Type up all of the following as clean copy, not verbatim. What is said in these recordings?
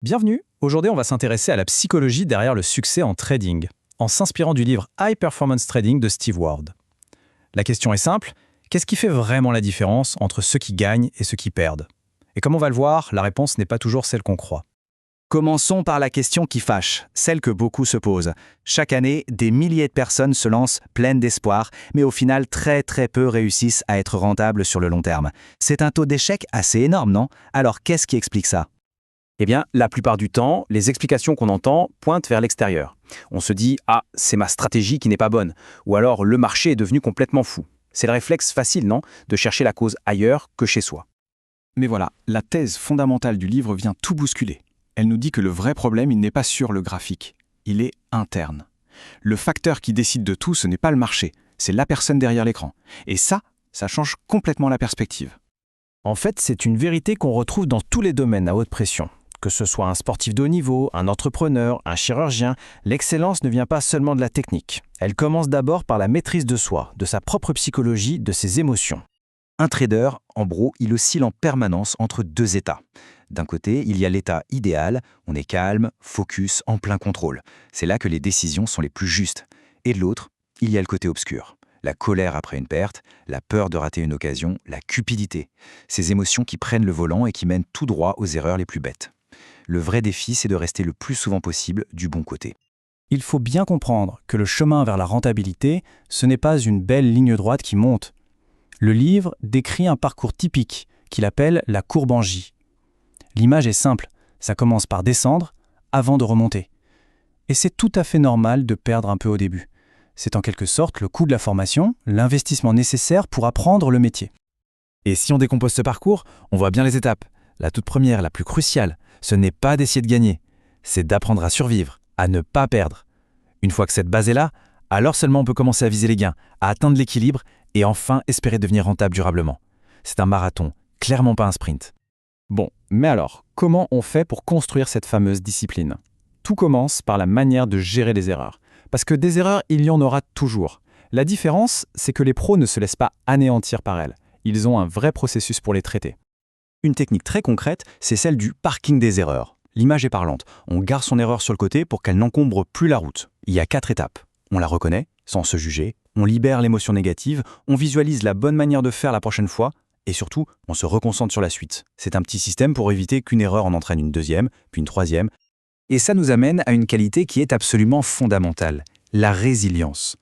Bienvenue. Aujourd'hui, on va s'intéresser à la psychologie derrière le succès en trading, en s'inspirant du livre High Performance Trading de Steve Ward. La question est simple, qu'est-ce qui fait vraiment la différence entre ceux qui gagnent et ceux qui perdent? Et comme on va le voir, la réponse n'est pas toujours celle qu'on croit. Commençons par la question qui fâche, celle que beaucoup se posent. Chaque année, des milliers de personnes se lancent pleines d'espoir, mais au final, très peu réussissent à être rentables sur le long terme. C'est un taux d'échec assez énorme, non? Alors qu'est-ce qui explique ça? Eh bien, la plupart du temps, les explications qu'on entend pointent vers l'extérieur. On se dit « Ah, c'est ma stratégie qui n'est pas bonne » ou alors « Le marché est devenu complètement fou ». C'est le réflexe facile, non? De chercher la cause ailleurs que chez soi. Mais voilà, la thèse fondamentale du livre vient tout bousculer. Elle nous dit que le vrai problème, il n'est pas sur le graphique, il est interne. Le facteur qui décide de tout, ce n'est pas le marché, c'est la personne derrière l'écran. Et ça change complètement la perspective. En fait, c'est une vérité qu'on retrouve dans tous les domaines à haute pression. Que ce soit un sportif de haut niveau, un entrepreneur, un chirurgien, l'excellence ne vient pas seulement de la technique. Elle commence d'abord par la maîtrise de soi, de sa propre psychologie, de ses émotions. Un trader, en gros, il oscille en permanence entre deux états. D'un côté, il y a l'état idéal, on est calme, focus, en plein contrôle. C'est là que les décisions sont les plus justes. Et de l'autre, il y a le côté obscur. La colère après une perte, la peur de rater une occasion, la cupidité. Ces émotions qui prennent le volant et qui mènent tout droit aux erreurs les plus bêtes. Le vrai défi, c'est de rester le plus souvent possible du bon côté. Il faut bien comprendre que le chemin vers la rentabilité, ce n'est pas une belle ligne droite qui monte. Le livre décrit un parcours typique qu'il appelle la courbe en J. L'image est simple, ça commence par descendre avant de remonter. Et c'est tout à fait normal de perdre un peu au début. C'est en quelque sorte le coût de la formation, l'investissement nécessaire pour apprendre le métier. Et si on décompose ce parcours, on voit bien les étapes. La toute première, la plus cruciale, ce n'est pas d'essayer de gagner, c'est d'apprendre à survivre, à ne pas perdre. Une fois que cette base est là, alors seulement on peut commencer à viser les gains, à atteindre l'équilibre et enfin espérer devenir rentable durablement. C'est un marathon, clairement pas un sprint. Bon, mais alors, comment on fait pour construire cette fameuse discipline? Tout commence par la manière de gérer les erreurs. Parce que des erreurs, il y en aura toujours. La différence, c'est que les pros ne se laissent pas anéantir par elles. Ils ont un vrai processus pour les traiter. Une technique très concrète, c'est celle du parking des erreurs. L'image est parlante. On gare son erreur sur le côté pour qu'elle n'encombre plus la route. Il y a 4 étapes. On la reconnaît, sans se juger. On libère l'émotion négative. On visualise la bonne manière de faire la prochaine fois. Et surtout, on se reconcentre sur la suite. C'est un petit système pour éviter qu'une erreur en entraîne une deuxième, puis une troisième. Et ça nous amène à une qualité qui est absolument fondamentale, la résilience.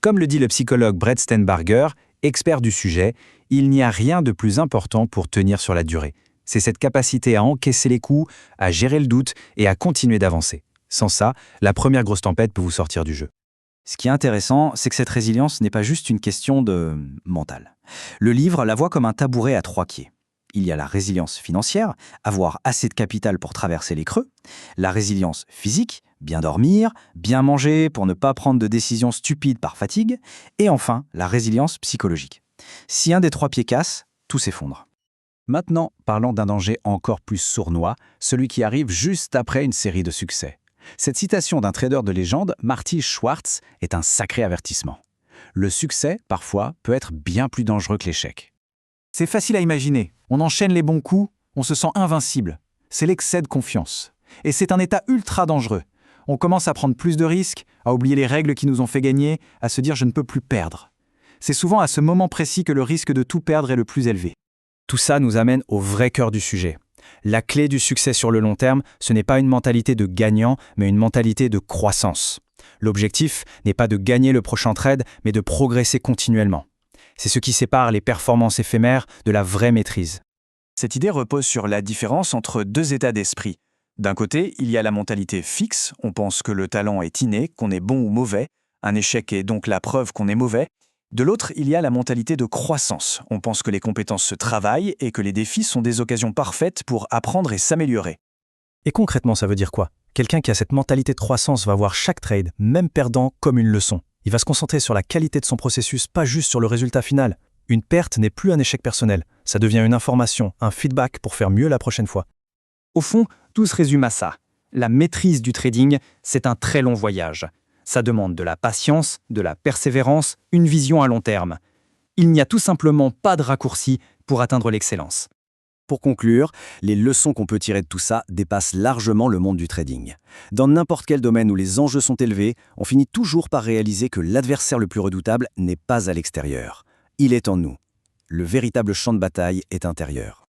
Comme le dit le psychologue Brett Steenbarger, expert du sujet, il n'y a rien de plus important pour tenir sur la durée. C'est cette capacité à encaisser les coups, à gérer le doute et à continuer d'avancer. Sans ça, la première grosse tempête peut vous sortir du jeu. Ce qui est intéressant, c'est que cette résilience n'est pas juste une question de mental. Le livre la voit comme un tabouret à 3 quais. Il y a la résilience financière, avoir assez de capital pour traverser les creux, la résilience physique, bien dormir, bien manger pour ne pas prendre de décisions stupides par fatigue, et enfin la résilience psychologique. Si un des 3 pieds casse, tout s'effondre. Maintenant, parlons d'un danger encore plus sournois, celui qui arrive juste après une série de succès. Cette citation d'un trader de légende, Marty Schwartz, est un sacré avertissement. Le succès, parfois, peut être bien plus dangereux que l'échec. C'est facile à imaginer. On enchaîne les bons coups, on se sent invincible. C'est l'excès de confiance. Et c'est un état ultra dangereux. On commence à prendre plus de risques, à oublier les règles qui nous ont fait gagner, à se dire « je ne peux plus perdre ». C'est souvent à ce moment précis que le risque de tout perdre est le plus élevé. Tout ça nous amène au vrai cœur du sujet. La clé du succès sur le long terme, ce n'est pas une mentalité de gagnant, mais une mentalité de croissance. L'objectif n'est pas de gagner le prochain trade, mais de progresser continuellement. C'est ce qui sépare les performances éphémères de la vraie maîtrise. Cette idée repose sur la différence entre 2 états d'esprit. D'un côté, il y a la mentalité fixe, on pense que le talent est inné, qu'on est bon ou mauvais, un échec est donc la preuve qu'on est mauvais. De l'autre, il y a la mentalité de croissance. On pense que les compétences se travaillent et que les défis sont des occasions parfaites pour apprendre et s'améliorer. Et concrètement, ça veut dire quoi? Quelqu'un qui a cette mentalité de croissance va voir chaque trade, même perdant, comme une leçon. Il va se concentrer sur la qualité de son processus, pas juste sur le résultat final. Une perte n'est plus un échec personnel. Ça devient une information, un feedback pour faire mieux la prochaine fois. Au fond, tout se résume à ça. La maîtrise du trading, c'est un très long voyage. Ça demande de la patience, de la persévérance, une vision à long terme. Il n'y a tout simplement pas de raccourci pour atteindre l'excellence. Pour conclure, les leçons qu'on peut tirer de tout ça dépassent largement le monde du trading. Dans n'importe quel domaine où les enjeux sont élevés, on finit toujours par réaliser que l'adversaire le plus redoutable n'est pas à l'extérieur. Il est en nous. Le véritable champ de bataille est intérieur.